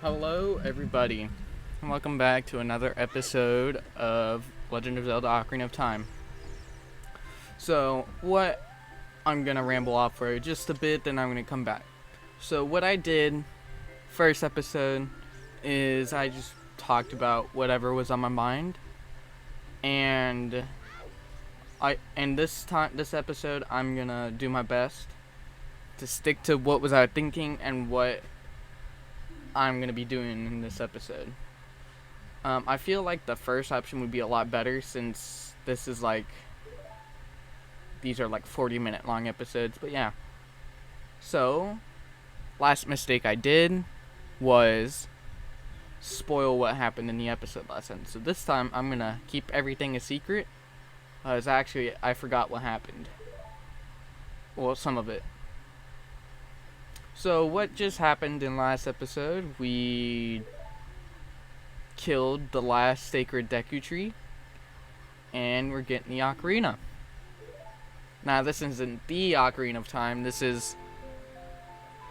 Hello, everybody, and welcome back to another episode of Legend of Zelda: Ocarina of Time. So, what I'm gonna ramble off for just a bit, then I'm gonna come back. So, what I did first episode is I just talked about whatever was on my mind, and this episode I'm gonna do my best to stick to what was I thinking and what I'm gonna be doing in this episode. I feel like the first option would be a lot better since these are like 40-minute long episodes, but yeah. So, last mistake I did was spoil what happened in the episode last time. So this time I'm gonna keep everything a secret. I forgot what happened. Well, some of it. So what just happened in last episode? We killed the last sacred Deku tree, and we're getting the ocarina. Now, this isn't the Ocarina of Time, this is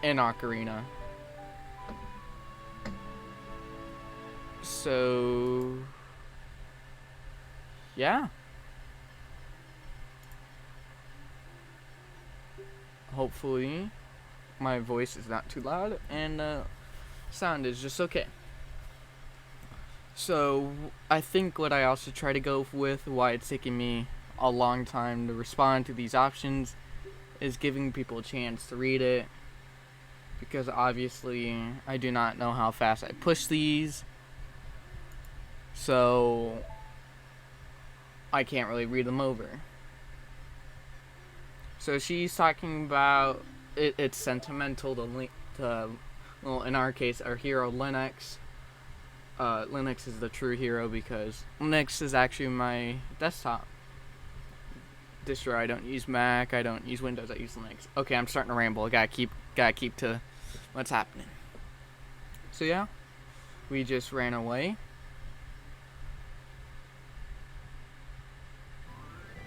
an ocarina. So, yeah. Hopefully, my voice is not too loud and sound is just okay. So, I think what I also try to go with, why it's taking me a long time to respond to these options, is giving people a chance to read it, because obviously I do not know how fast I push these, so I can't really read them over. So she's talking about it's sentimental to well, in our case, our hero Linux. Linux is the true hero because Linux is actually my desktop distro. I don't use Mac, I don't use Windows, I use Linux. Okay, I'm starting to ramble. I gotta keep to what's happening. So yeah, we just ran away.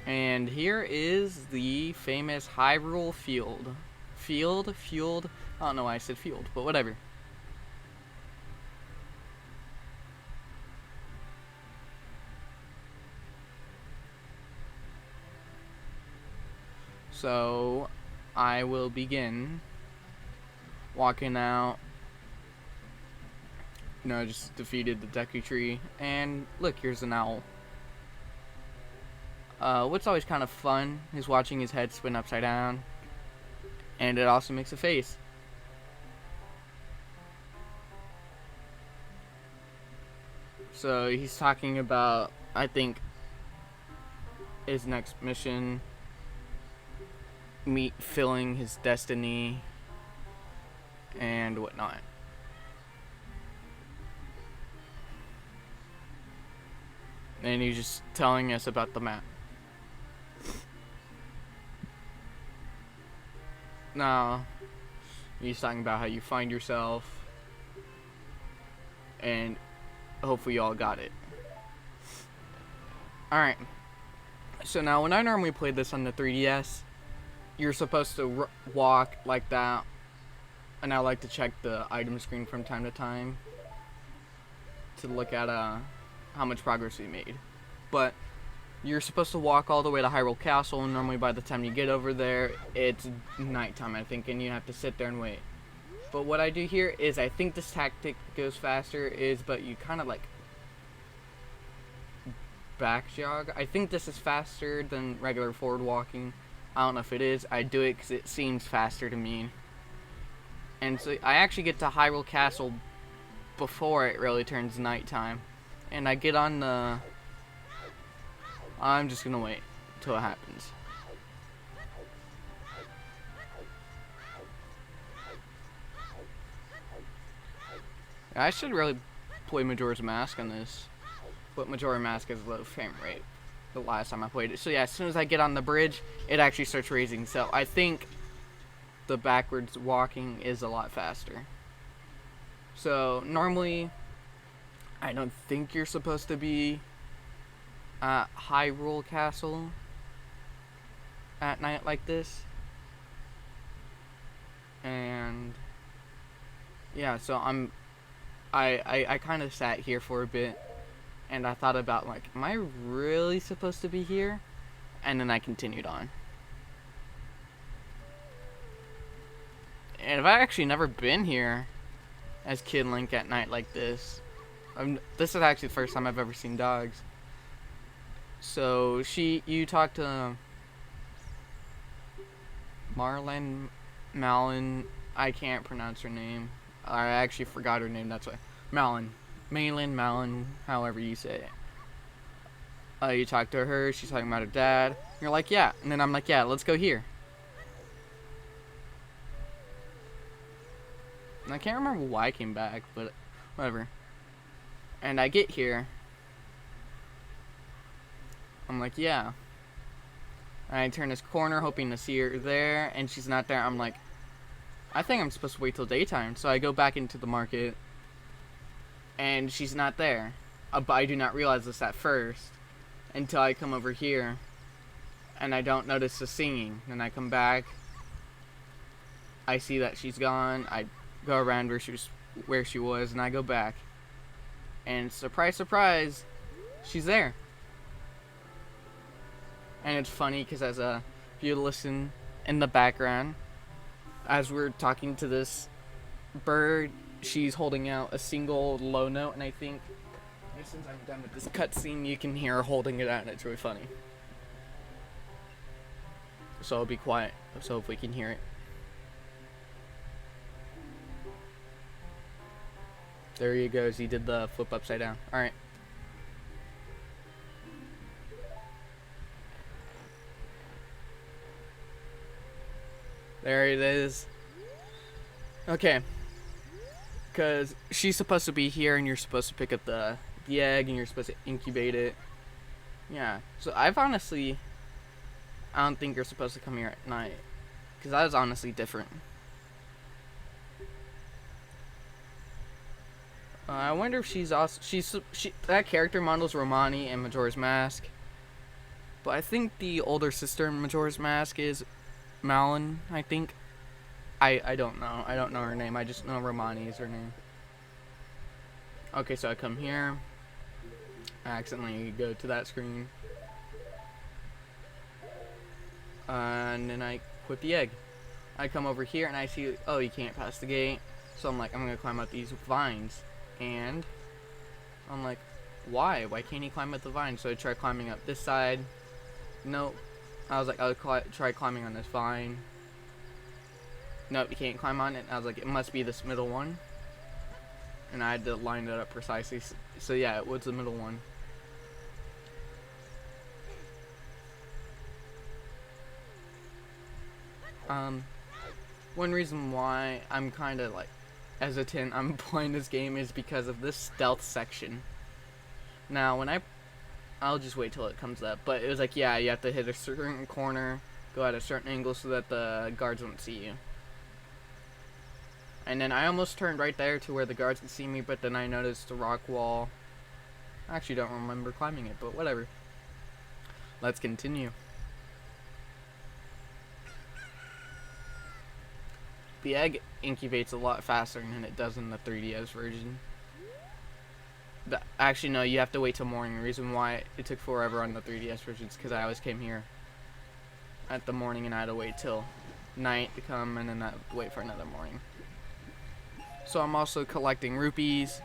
And here is the famous Hyrule Field. Field? I don't know why I said field, but whatever. So, I will begin walking out. Just defeated the Deku Tree. And look, here's an owl. What's always kind of fun is watching his head spin upside down. And it also makes a face. So he's talking about, I think, his next mission, filling his destiny, and whatnot. And he's just telling us about the map. Now, he's talking about how you find yourself, and hopefully you all got it. Alright, so now when I normally play this on the 3DS, you're supposed to walk like that, and I like to check the item screen from time to time to look at how much progress we made. But you're supposed to walk all the way to Hyrule Castle, and normally by the time you get over there, it's nighttime, I think, and you have to sit there and wait. But what I do here is, I think this tactic goes faster, but you kind of like back jog. I think this is faster than regular forward walking. I don't know if it is. I do it because it seems faster to me. And so I actually get to Hyrule Castle before it really turns nighttime. And I get on the... I'm just gonna wait until it happens. I should really play Majora's Mask on this, but Majora's Mask is low frame rate the last time I played it. So yeah, as soon as I get on the bridge, it actually starts raising. So I think the backwards walking is a lot faster. So normally, I don't think you're supposed to be at Hyrule Castle at night like this. And yeah, so I'm I kind of sat here for a bit, and I thought about, like, am I really supposed to be here? And then I continued on. And I've actually never been here as Kid Link at night like this. This is actually the first time I've ever seen dogs. So you talked to Marlon Malin. I can't pronounce her name. I actually forgot her name. That's why. Malin, however you say it. You talk to her. She's talking about her dad. You're like, yeah. And then I'm like, yeah, let's go here. And I can't remember why I came back, but whatever. And I get here. I'm like, yeah. And I turn this corner hoping to see her there, and she's not there. I'm like, I think I'm supposed to wait till daytime. So I go back into the market, and she's not there. But I do not realize this at first until I come over here, and I don't notice the singing. Then I come back. I see that she's gone. I go around where she was, and I go back. And surprise, surprise, she's there. And it's funny because if you listen in the background, as we're talking to this bird, she's holding out a single low note, and I think since I'm done with this cutscene, you can hear her holding it out, and it's really funny. So I'll be quiet, so if we can hear it. There he goes. He did the flip upside down. Alright. There it is. Okay. Because she's supposed to be here, and you're supposed to pick up the egg, and you're supposed to incubate it. Yeah. So I don't think you're supposed to come here at night. Because that was honestly different. I wonder if she's also that character model's Romani in Majora's Mask, but I think the older sister in Majora's Mask is Malin. I think. I don't know. I don't know her name. I just know Romani is her name. Okay, so I come here. I accidentally go to that screen, and then I quit the egg. I come over here and I see, oh, you can't pass the gate. So I'm like, I'm gonna climb up these vines. And I'm like, why? Why can't he climb up the vine? So I try climbing up this side. Nope. I was like, I'll try climbing on this vine. Nope, you can't climb on it. I was like, it must be this middle one. And I had to line it up precisely. So yeah, it was the middle one. One reason why I'm kind of like hesitant I'm playing this game is because of this stealth section. Now I'll just wait till it comes up, but it was like, yeah, you have to hit a certain corner, go at a certain angle so that the guards won't see you. And then I almost turned right there to where the guards could see me, but then I noticed the rock wall. I actually don't remember climbing it, but whatever. Let's continue. The egg incubates a lot faster than it does in the 3DS version. Actually, no, you have to wait till morning. The reason why it took forever on the 3DS version is because I always came here at the morning and I had to wait till night to come and then I had to wait for another morning. So I'm also collecting rupees.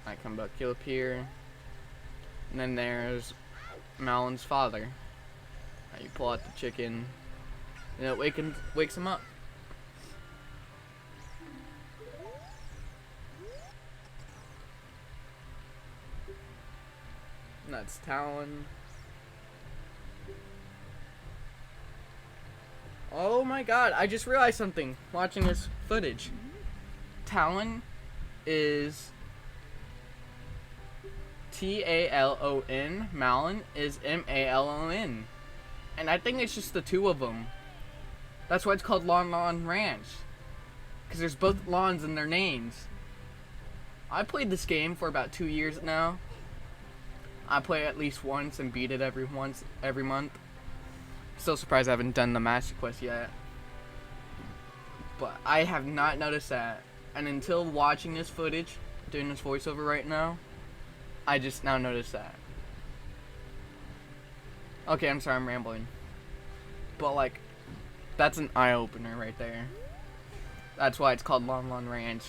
I come back up here. And then there's Malin's father. You pull out the chicken, and it wakes him up. And that's Talon. Oh my god, I just realized something watching this footage. Talon is Talon, Malin is Malon. And I think it's just the two of them. That's why it's called Lon Lon Ranch. Because there's both Lons in their names. I played this game for about 2 years now. I play it at least once and beat it every month. Still surprised I haven't done the Master Quest yet. But I have not noticed that. And until watching this footage, doing this voiceover right now, I just now noticed that. Okay, I'm sorry, I'm rambling. But, like, that's an eye-opener right there. That's why it's called Lon Lon Ranch.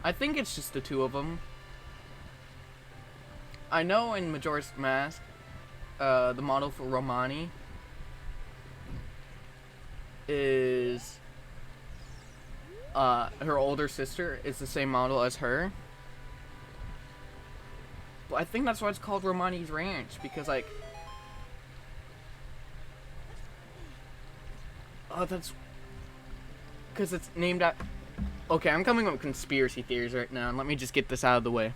I think it's just the two of them. I know in Majora's Mask, the model for Romani is her older sister is the same model as her. But I think that's why it's called Romani's Ranch, because like that's because it's named after. Okay, I'm coming up with conspiracy theories right now, and let me just get this out of the way.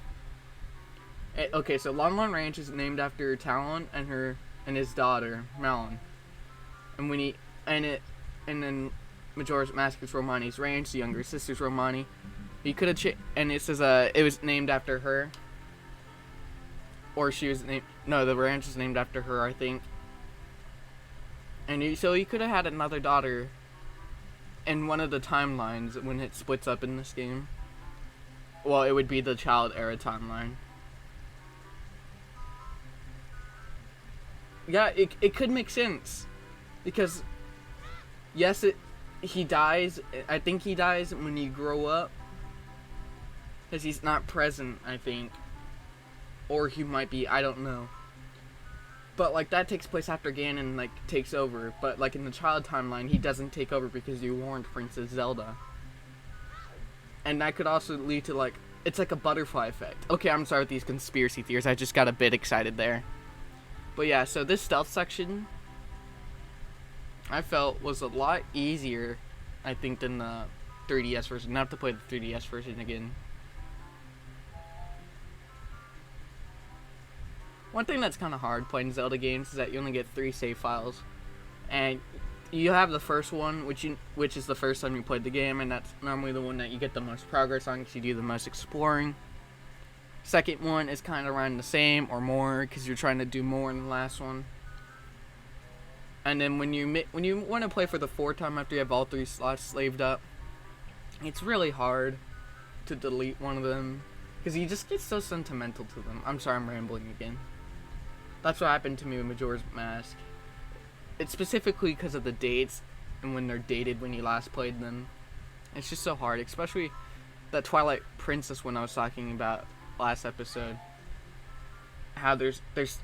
Okay, so Lon Lon Ranch is named after Talon and his daughter Malon, and then Majora's Mask is Romani's Ranch, the younger sister's Romani. You could have and it says it was named after her, or she was named. No, the ranch was named after her, I think. And so you could have had another daughter in one of the timelines when it splits up in this game. Well, it would be the child era timeline. Yeah, it could make sense, because yes, he dies. I think he dies when you grow up, because he's not present, I think, or he might be. I don't know. But like that takes place after Ganon like takes over. But like in the child timeline, he doesn't take over because you warned Princess Zelda. And that could also lead to like it's like a butterfly effect. Okay, I'm sorry with these conspiracy theories. I just got a bit excited there. But yeah, so this stealth section I felt was a lot easier, I think, than the 3DS version. Not to play the 3DS version again. One thing that's kind of hard playing Zelda games is that you only get 3 save files, and you have the first one, which is the first time you played the game, and that's normally the one that you get the most progress on because you do the most exploring. Second one is kind of around the same or more because you're trying to do more in the last one. And then when you want to play for the 4th time after you have all 3 slots slaved up, it's really hard to delete one of them because you just get so sentimental to them. I'm sorry, I'm rambling again. That's what happened to me with Majora's Mask. It's specifically because of the dates and when they're dated when you last played them. It's just so hard, especially that Twilight Princess one I was talking about last episode. How I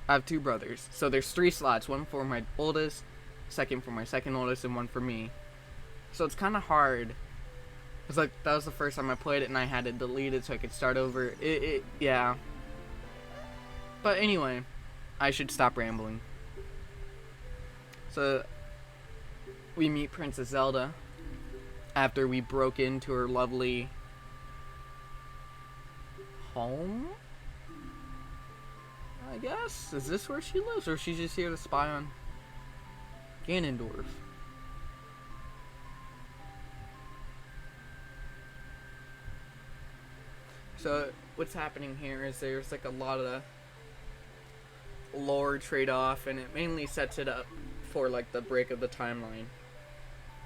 have 2 brothers, so there's 3 slots, one for my oldest, second for my second oldest, and one for me. So it's kind of hard. It's like that was the first time I played it, and I had to delete it so I could start over. Yeah. But anyway, I should stop rambling. So we meet Princess Zelda after we broke into her lovely home, I guess. Is this where she lives, or is she just here to spy on Ganondorf? So what's happening here is there's like a lot of lore trade-off, and it mainly sets it up for like the break of the timeline,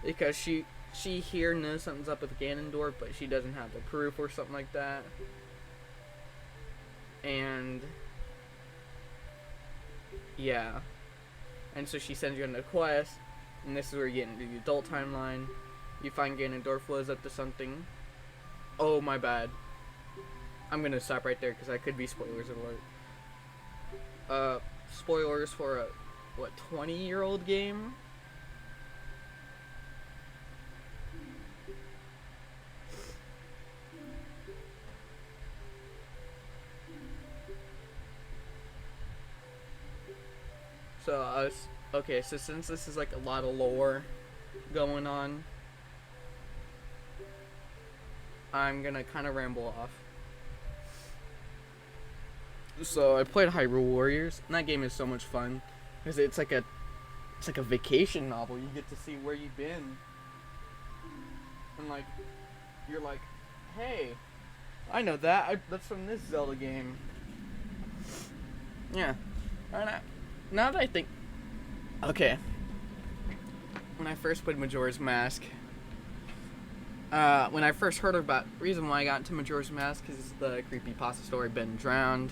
because she here knows something's up with Ganondorf, but she doesn't have the proof or something like that. And yeah, and so she sends you on a quest, and this is where you get into the adult timeline. You find Ganondorf was up to something. Oh, my bad. I'm gonna stop right there because I could be spoilers alert. Spoilers for a 20-year-old game. So okay, so since this is like a lot of lore going on, I'm gonna kind of ramble off. So I played Hyrule Warriors, and that game is so much fun because it's like a vacation novel. You get to see where you've been, and like you're like, hey, I know that. That's from this Zelda game. Yeah, and now that I think, okay, when I first played Majora's Mask, When I first heard about reason why I got into Majora's Mask is the creepypasta story Ben Drowned.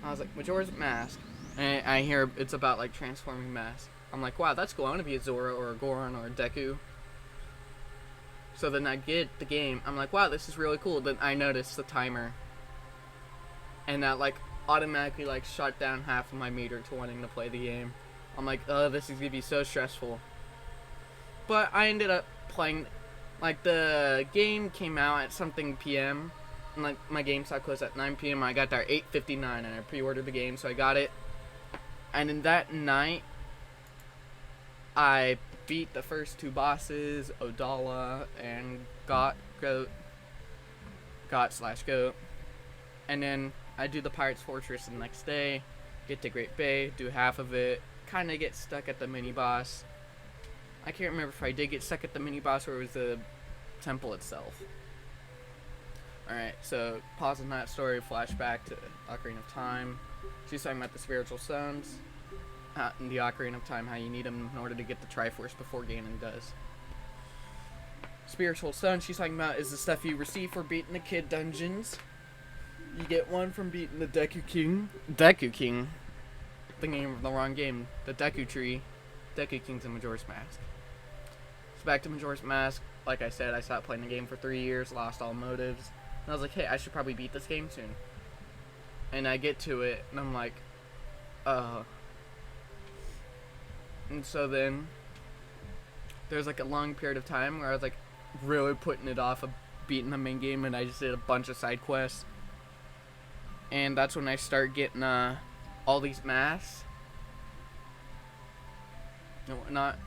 I was like, Majora's Mask, and I hear it's about like transforming masks. I'm like, wow, that's cool. I want to be a Zora or a Goron or a Deku. So then I get the game. I'm like, wow, this is really cool. Then I notice the timer, and that like automatically like shut down half of my meter to wanting to play the game. I'm like, oh, this is gonna be so stressful. But I ended up playing. Like, the game came out at something p.m. And, like, my GameStop closed at 9 p.m. I got there at 8:59, and I pre-ordered the game, so I got it. And in that night, I beat the first two bosses, Odala and Goat. And then I do the Pirate's Fortress the next day, get to Great Bay, do half of it, kind of get stuck at the mini-boss. I can't remember if I did get stuck at the mini-boss or it was the temple itself. Alright, so pausing that story, flashback to Ocarina of Time. She's talking about the spiritual stones. In the Ocarina of Time, how you need them in order to get the Triforce before Ganon does. Spiritual stones she's talking about is the stuff you receive for beating the kid dungeons. You get one from beating the Deku King. Thinking of the wrong game. The Deku Tree. Deku King's in Majora's Mask. So back to Majora's Mask. Like I said, I stopped playing the game for 3 years, lost all motives. And I was like, hey, I should probably beat this game soon. And I get to it, and I'm like, And so then, there's like a long period of time where I was like, really putting it off of beating the main game, and I just did a bunch of side quests. And that's when I start getting, all these masks. And whatnot.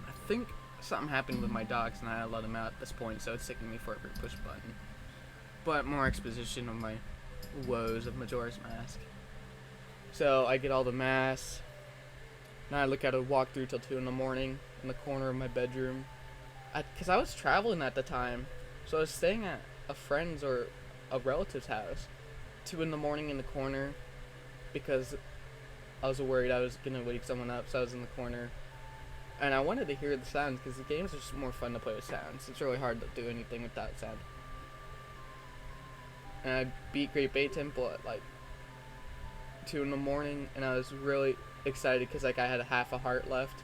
I think something happened with my dogs and I let them out at this point, so it's taking me forever to push a button. But more exposition of my woes of Majora's Mask. So I get all the masks. Now I look at a walkthrough till 2 in the morning in the corner of my bedroom. Because I was traveling at the time, so I was staying at a friend's or a relative's house. 2 in the morning in the corner because I was worried I was going to wake someone up, so I was in the corner. And I wanted to hear the sounds because the games are just more fun to play with sounds. It's really hard to do anything without sound. And I beat Great Bay Temple at like 2 in the morning, and I was really excited because like I had a half a heart left.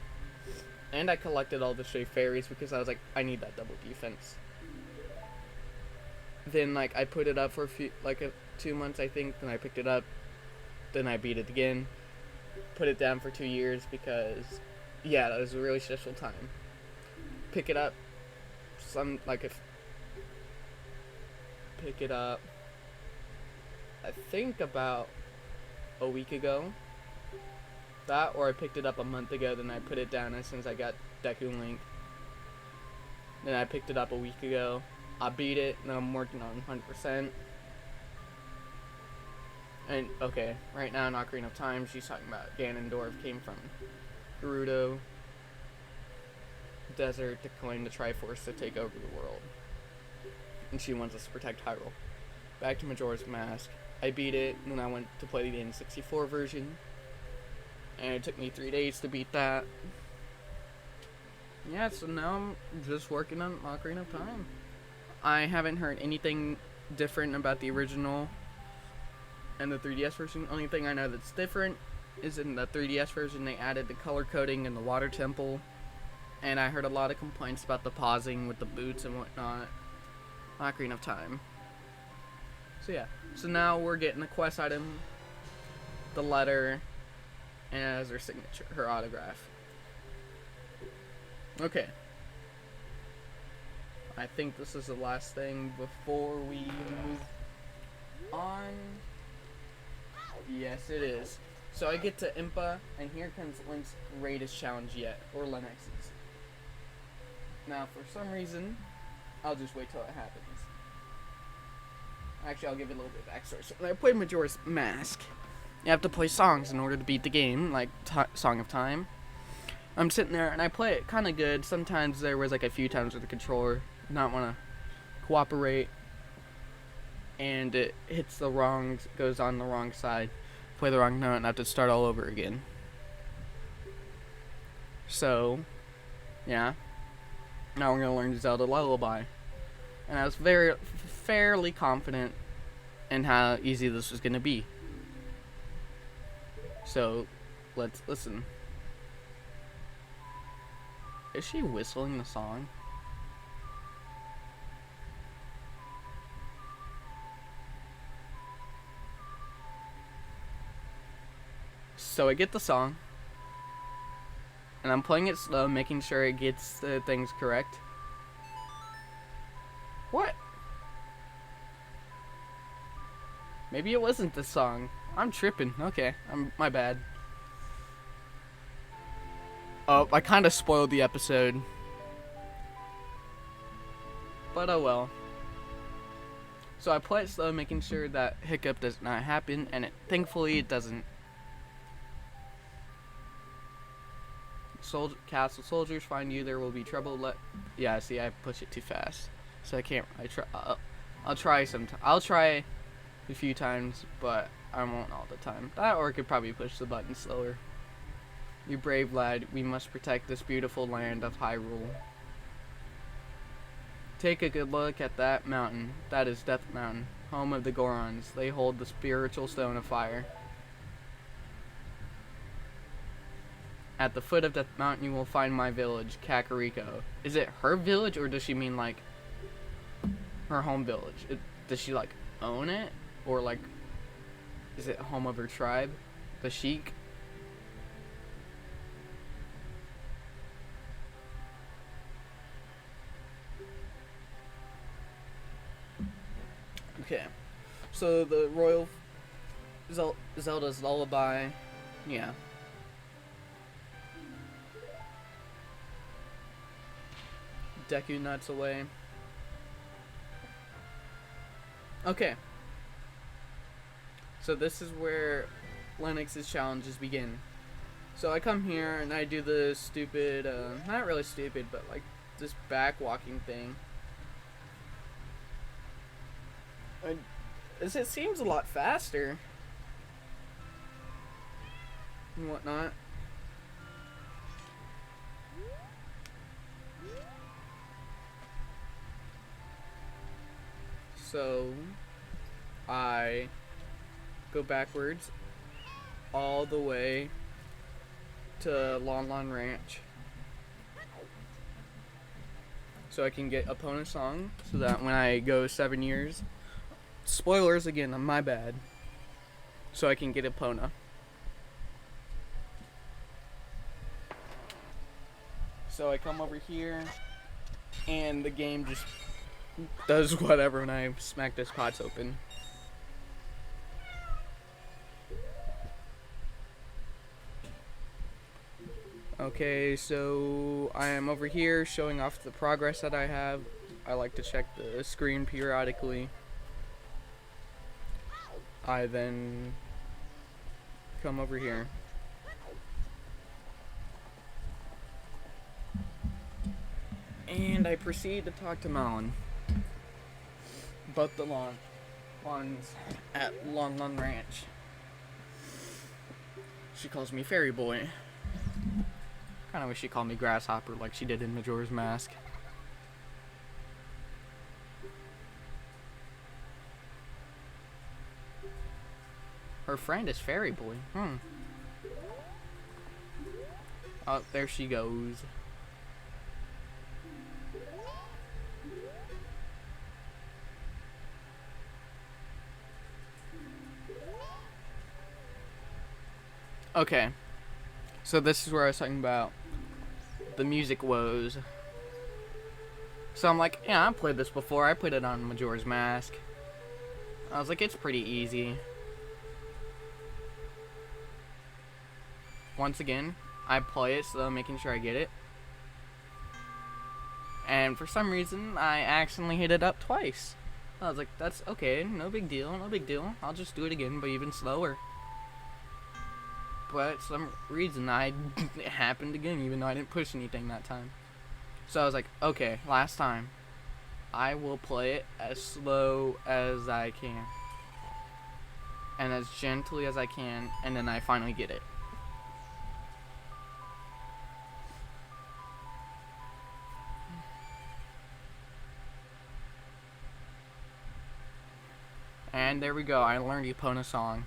And I collected all the stray fairies because I was like, I need that double defense. Then like I put it up for 2 months, I think. Then I picked it up. Then I beat it again. Put it down for 2 years because, yeah, that was a really stressful time. Pick it up. Pick it up. I think about a week ago. That, or I picked it up a month ago, then I put it down as soon as I got Deku Link. Then I picked it up a week ago. I beat it, and I'm working on 100%. And, okay, right now in Ocarina of Time, she's talking about Ganondorf came from Gerudo Desert to claim the Triforce to take over the world. And she wants us to protect Hyrule. Back to Majora's Mask. I beat it, and then I went to play the N64 version. And it took me 3 days to beat that. Yeah, so now I'm just working on Ocarina of Time. I haven't heard anything different about the original and the 3DS version. Only thing I know that's different is in the 3DS version they added the color coding in the water temple. And I heard a lot of complaints about the pausing with the boots and whatnot. Ocarina of Time. So yeah. So now we're getting a quest item, the letter, and it has her signature, her autograph. Okay. I think this is the last thing before we move on. Yes, it is. So I get to Impa, and here comes Link's greatest challenge yet, or Lennox's. Now, for some reason, I'll just wait till it happens. Actually, I'll give you a little bit of backstory. So when I played Majora's Mask, you have to play songs in order to beat the game, like Song of Time. I'm sitting there, and I play it kind of good. Sometimes there was like a few times where the controller did not want to cooperate, and it hits the wrong, goes on the wrong side, play the wrong note, and I have to start all over again. So, yeah. Now we're going to learn Zelda Lullaby. and I was fairly confident in how easy this was going to be. So, let's listen. Is she whistling the song? So I get the song, and I'm playing it slow, making sure it gets the things correct. What? Maybe it wasn't the song. I'm tripping. Okay, my bad. Oh, I kind of spoiled the episode. But oh well. So I play it slow, making sure that hiccup does not happen, and thankfully it doesn't. Castle soldiers find you, there will be trouble. Yeah, see, I push it too fast, so I can't. I'll try sometime. I'll try a few times, but I won't all the time. That, or I could probably push the button slower. You brave lad, we must protect this beautiful land of Hyrule. Take a good look at that mountain. That is Death Mountain, home of the Gorons. They hold the spiritual stone of fire. At the foot of Death Mountain, you will find my village, Kakariko. Is it her village, or does she mean, like, her home village? Does she, like, own it? Or, like, is it home of her tribe? The Sheik? Okay, so the Royal Zelda's Lullaby, yeah. Deku Nuts away. Okay, so this is where Lennox's challenges begin. So I come here and I do the stupid, not really stupid, but like this back walking thing. It seems a lot faster and whatnot. So I go backwards all the way to Lon Lon Ranch, so I can get Epona Song, so that when I go 7 years, spoilers again, my bad, so I can get Epona. So I come over here, and the game just does whatever when I smack those pots open. Okay, so I am over here showing off the progress that I have. I like to check the screen periodically. I then come over here. And I proceed to talk to Malin about the lawns at Lon Lon Ranch. She calls me Fairy Boy. Kinda wish she called me Grasshopper like she did in Majora's Mask. Her friend is Fairy Boy. Oh, there she goes. Okay. So this is where I was talking about the music woes. So I'm like, yeah, I played this before. I played it on Majora's Mask. I was like, it's pretty easy. Once again, I play it, so making sure I get it. And for some reason, I accidentally hit it up twice. I was like, that's okay, no big deal, no big deal. I'll just do it again, but even slower. But some reason, it happened again, even though I didn't push anything that time. So I was like, okay, last time. I will play it as slow as I can. And as gently as I can, and then I finally get it. And there we go, I learned Epona song.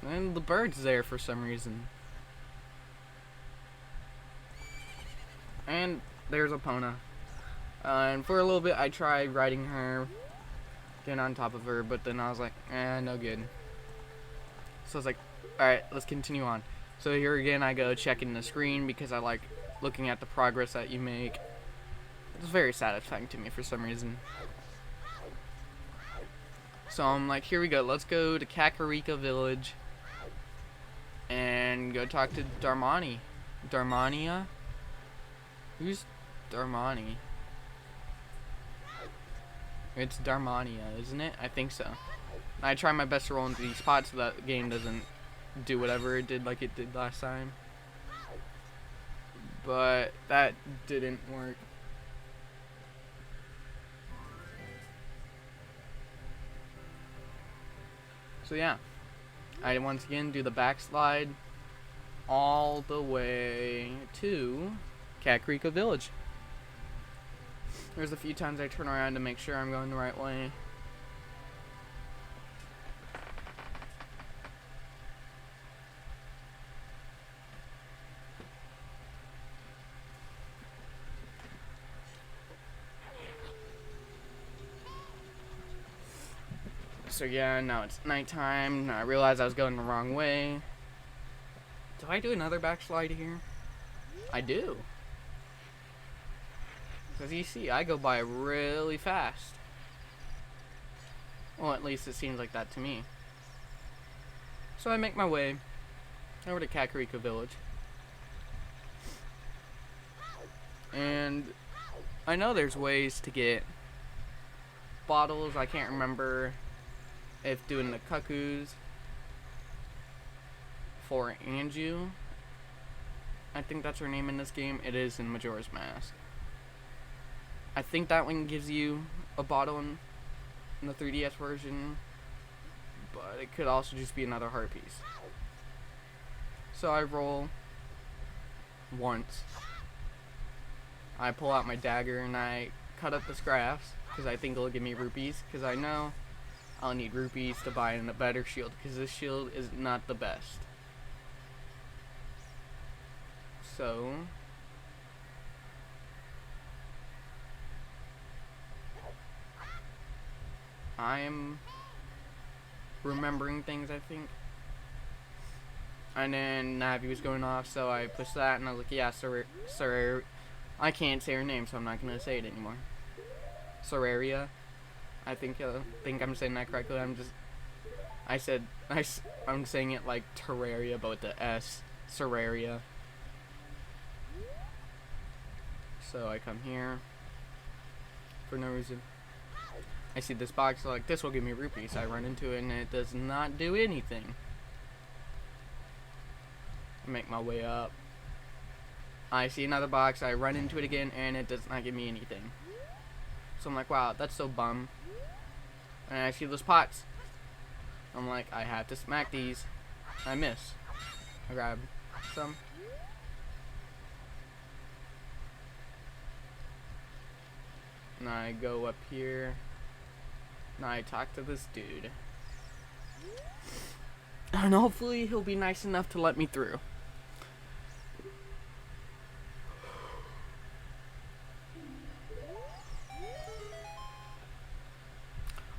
And the bird's there for some reason. And there's Epona. And for a little bit I tried riding her, getting on top of her, but then I was like, no good. So I was like, alright, let's continue on. So here again I go checking the screen because I like looking at the progress that you make. It's very satisfying to me for some reason. So I'm like, here we go, let's go to Kakariko Village and go talk to Darmani. Darmania? Who's Darmani? It's Darmania, isn't it? I think so. I try my best to roll into these spots so that the game doesn't do whatever it did like it did last time. But that didn't work. So yeah, I once again do the backslide all the way to Kakariko Village. There's a few times I turn around to make sure I'm going the right way. So yeah, now it's nighttime. I realized I was going the wrong way. Do I do another backslide here? I do. Because you see, I go by really fast. Well, at least it seems like that to me. So I make my way over to Kakariko Village. And I know there's ways to get bottles. I can't remember if doing the cuckoos for Anju. I think that's her name in this game. It is in Majora's Mask. I think that one gives you a bottle in the 3DS version, but it could also just be another heart piece. So I roll once. I pull out my dagger and I cut up the scraps because I think it'll give me rupees, because I know I'll need rupees to buy in a better shield, because this shield is not the best. So I'm remembering things, I think. And then Navi was going off, so I pushed that and I was like, yeah, Sir, I can't say her name, so I'm not gonna say it anymore. Soraria. I think I'm saying that correctly. I'm saying it like Terraria, but with the S. Soraria. So I come here for no reason. I see this box, like, this will give me rupees. I run into it and it does not do anything. I make my way up. I see another box, I run into it again and it does not give me anything. So I'm like, wow, that's so bum. And I see those pots. I'm like, I have to smack these. I miss. I grab some. And I go up here. And I talk to this dude. And hopefully he'll be nice enough to let me through.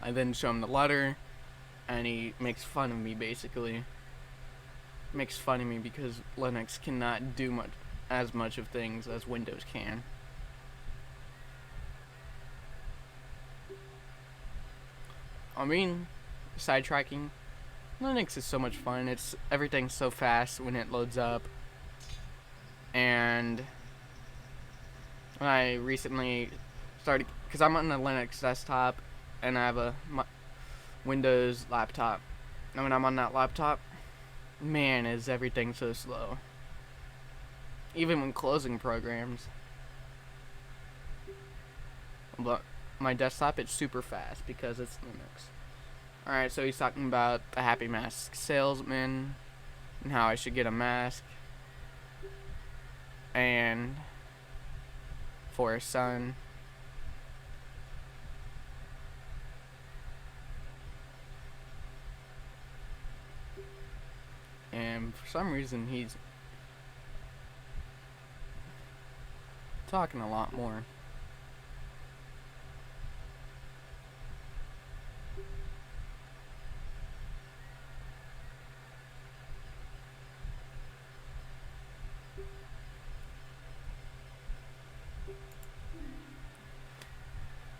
I then show him the letter, and he makes fun of me, basically. Makes fun of me because Linux cannot do as much of things as Windows can. I mean, sidetracking, Linux is so much fun. Everything's so fast when it loads up. And I recently started, because I'm on a Linux desktop and I have a Windows laptop. And when I'm on that laptop, man, is everything so slow. Even when closing programs. But my desktop, it's super fast because it's Linux. Alright, so he's talking about the Happy Mask salesman and how I should get a mask. and for his son. And for some reason he's talking a lot more.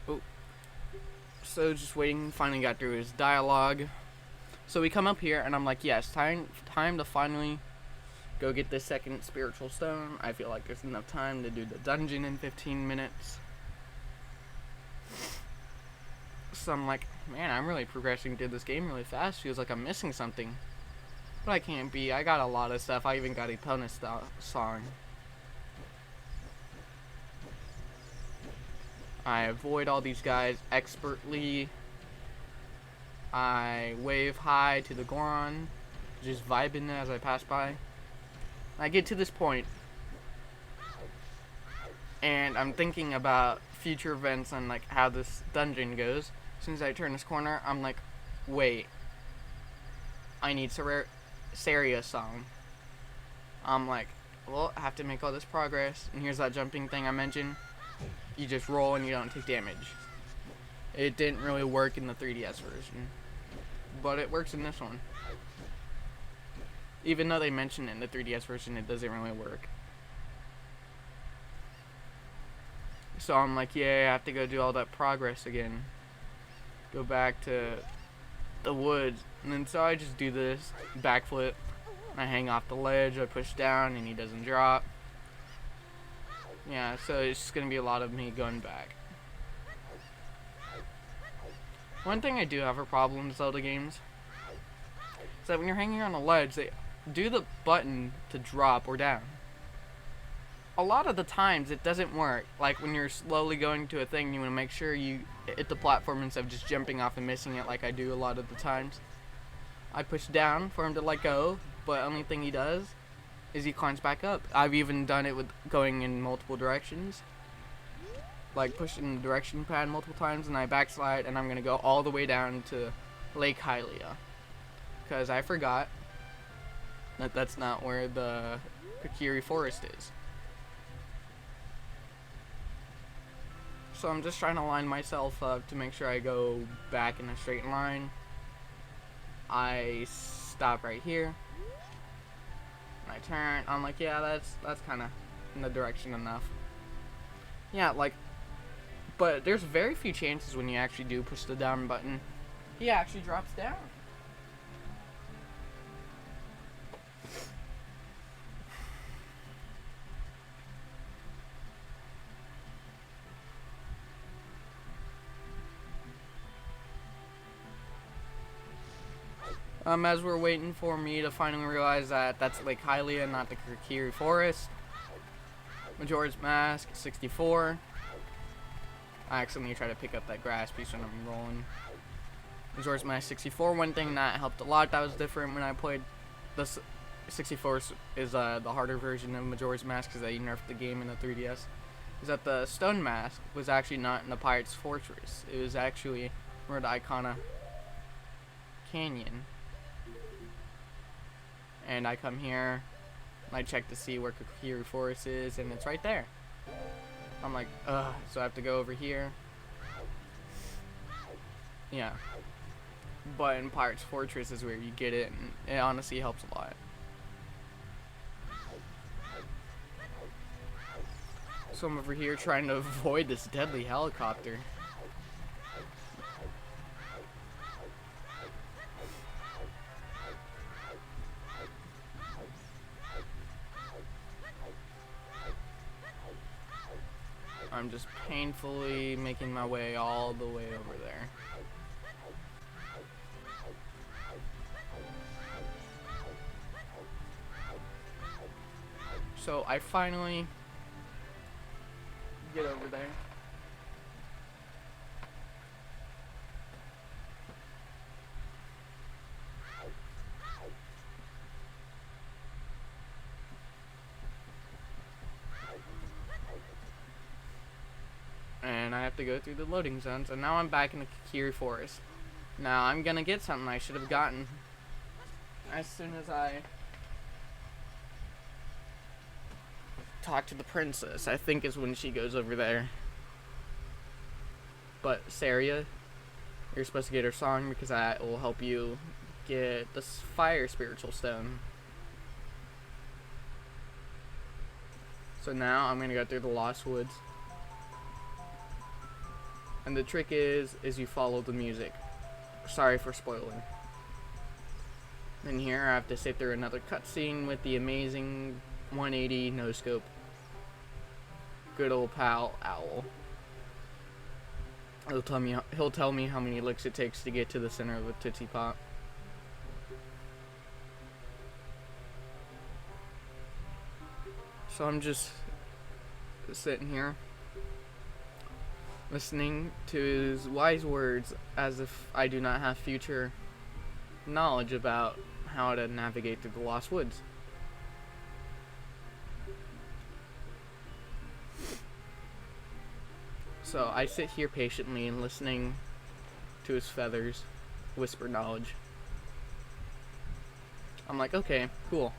Oh. So just waiting, finally got through his dialogue. So we come up here and I'm like, yes, time to finally go get this second spiritual stone. I feel like there's enough time to do the dungeon in 15 minutes. So I'm like, man, I'm really progressing through this game really fast. Feels like I'm missing something. But I can't be. I got a lot of stuff. I even got a bonus song. I avoid all these guys expertly. I wave hi to the Goron, just vibing as I pass by. I get to this point, and I'm thinking about future events and like how this dungeon goes. As soon as I turn this corner, I'm like, wait, I need Saria's song. I'm like, well, I have to make all this progress. And here's that jumping thing I mentioned. You just roll and you don't take damage. It didn't really work in the 3DS version, but it works in this one. Even though they mention it in the 3DS version, it doesn't really work. So I'm like, yeah, I have to go do all that progress again. Go back to the woods. And then so I just do this backflip. I hang off the ledge, I push down, and he doesn't drop. Yeah, so it's just going to be a lot of me going back. One thing I do have a problem with Zelda games is that when you're hanging on a ledge, they do the button to drop or down. A lot of the times it doesn't work. Like when you're slowly going to a thing, you want to make sure you hit the platform instead of just jumping off and missing it like I do a lot of the times. I push down for him to let go, but only thing he does is he climbs back up. I've even done it with going in multiple directions. Like pushing the direction pad multiple times, and I backslide and I'm going to go all the way down to Lake Hylia. Because I forgot that that's not where the Kokiri Forest is. So I'm just trying to line myself up to make sure I go back in a straight line. I stop right here. And I turn. I'm like, yeah, that's kind of in the direction enough. Yeah, like, but there's very few chances when you actually do push the down button, he actually drops down. As we're waiting for me to finally realize that that's Lake Hylia, not the Kokiri Forest. Majora's Mask 64. I accidentally tried to pick up that grass piece when I'm rolling. Majora's Mask 64. One thing that helped a lot that was different when I played the 64 is the harder version of Majora's Mask because they nerfed the game in the 3DS. Is that the stone mask was actually not in the Pirate's Fortress. It was actually near the Icona Canyon. And I come here, and I check to see where Kokiri Forest is, and it's right there. I'm like, ugh, so I have to go over here. Yeah. But in Pirate's Fortress is where you get it, and it honestly helps a lot. So I'm over here trying to avoid this deadly helicopter. I'm just painfully making my way all the way over there. So I finally get over there. have to go through the loading zones, and now I'm back in the Kiri Forest. Now I'm gonna get something I should have gotten as soon as I talk to the princess. I think is when she goes over there. But Saria, you're supposed to get her song because that will help you get the fire spiritual stone. So now I'm gonna go through the Lost Woods. And the trick is you follow the music. Sorry for spoiling. And here I have to sit through another cutscene with the amazing 180 no scope. Good old pal Owl. He'll tell me how many licks it takes to get to the center of a Tootsie Pop. So I'm just sitting here listening to his wise words as if I do not have future knowledge about how to navigate through the Lost Woods. So I sit here patiently and listening to his feathers whisper knowledge. I'm like, okay, cool.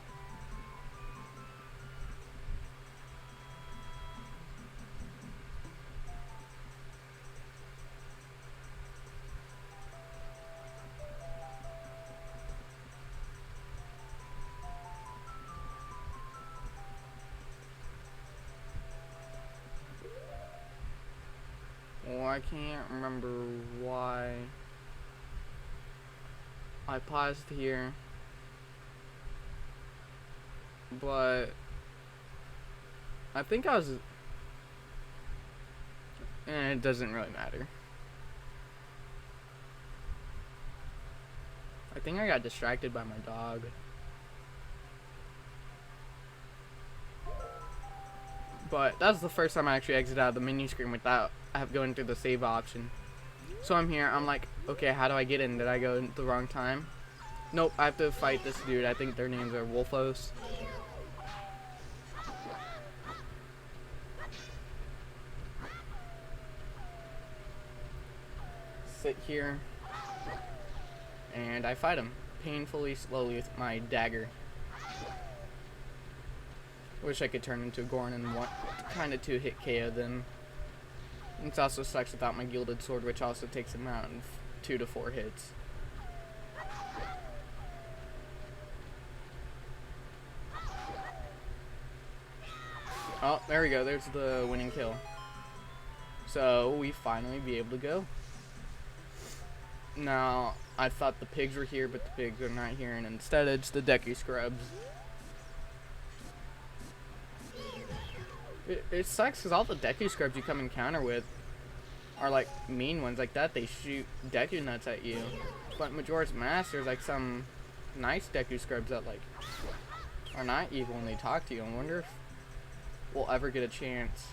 Well, I can't remember why I paused here, but I think I was, it doesn't really matter. I think I got distracted by my dog. But that's the first time I actually exited out of the menu screen without going through the save option. So I'm here, I'm like, okay, how do I get in? Did I go in the wrong time? Nope, I have to fight this dude. I think their names are Wolfos. Sit here, and I fight him painfully, slowly with my dagger. Wish I could turn into a Gorn and kind of two-hit KO them. It also sucks without my gilded sword, which also takes him out in 2 to 4 hits. Oh, there we go. There's the winning kill. So we finally be able to go. Now, I thought the pigs were here, but the pigs are not here, and instead it's the Deku Scrubs. It sucks because all the Deku Scrubs you come encounter with are like mean ones like that. They shoot Deku nuts at you. But Majora's Mask, there's like some nice Deku Scrubs that like are not evil when they talk to you. I wonder if we'll ever get a chance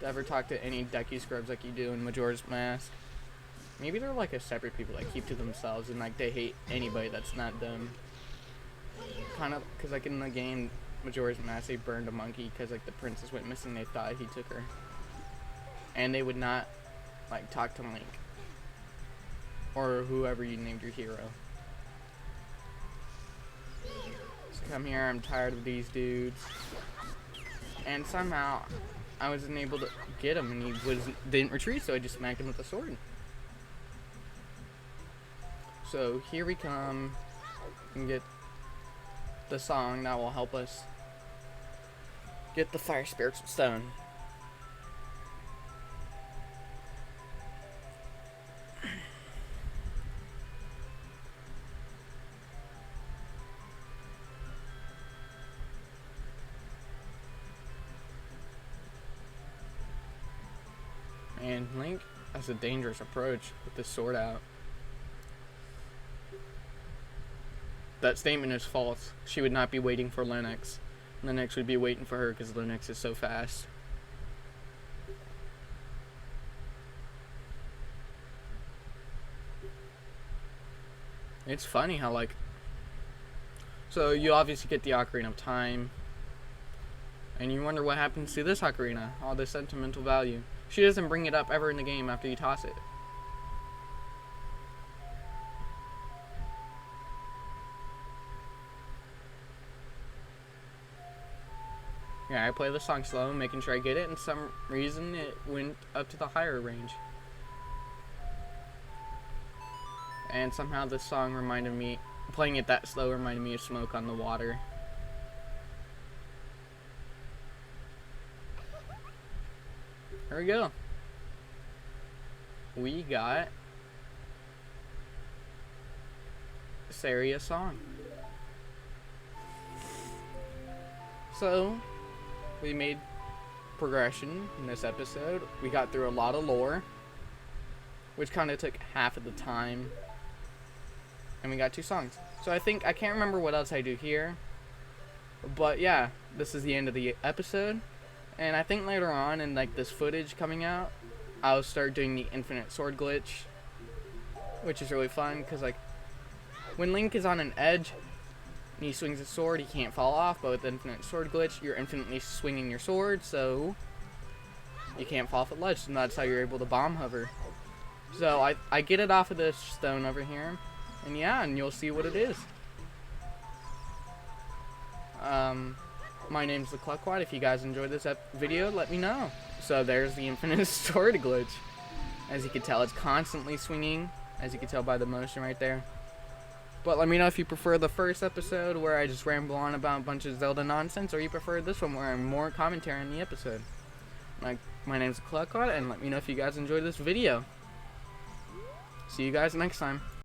to ever talk to any Deku Scrubs like you do in Majora's Mask. Maybe they're like a separate people that keep to themselves and like they hate anybody that's not them. Kind of because like in the game Majora's Mask, they burned a monkey because like the princess went missing. They thought he took her, and they would not like talk to Link or whoever you named your hero. So come here. I'm tired of these dudes, and somehow I wasn't able to get him, and he didn't retreat. So I just smacked him with the sword. So here we come and get the song that will help us get the fire spiritual stone. And Link has a dangerous approach with this sword out. That statement is false. She would not be waiting for Lynx. Lynx would be waiting for her because Lynx is so fast. It's funny how like... So you obviously get the Ocarina of Time. And you wonder what happens to this ocarina. All this sentimental value. She doesn't bring it up ever in the game after you toss it. Yeah, I play the song slow, making sure I get it, and some reason it went up to the higher range. And somehow this song reminded me, playing it that slow reminded me of Smoke on the Water. There we go. We got Saria song. So, we made progression in this episode. We got through a lot of lore, which kind of took half of the time. And we got 2 songs. So I can't remember what else I do here. But yeah, this is the end of the episode. And I think later on in like this footage coming out, I'll start doing the infinite sword glitch, which is really fun because like when Link is on an edge and he swings his sword, he can't fall off, but with the infinite sword glitch, you're infinitely swinging your sword, so you can't fall off a ledge, and that's how you're able to bomb hover. So I get it off of this stone over here, and yeah, and you'll see what it is. My name's the Cluckwad. If you guys enjoyed this video, let me know. So there's the infinite sword glitch. As you can tell, it's constantly swinging, as you can tell by the motion right there. But let me know if you prefer the first episode where I just ramble on about a bunch of Zelda nonsense, or you prefer this one where I'm more commentary on the episode. My name's the Cluckwad, and let me know if you guys enjoyed this video. See you guys next time.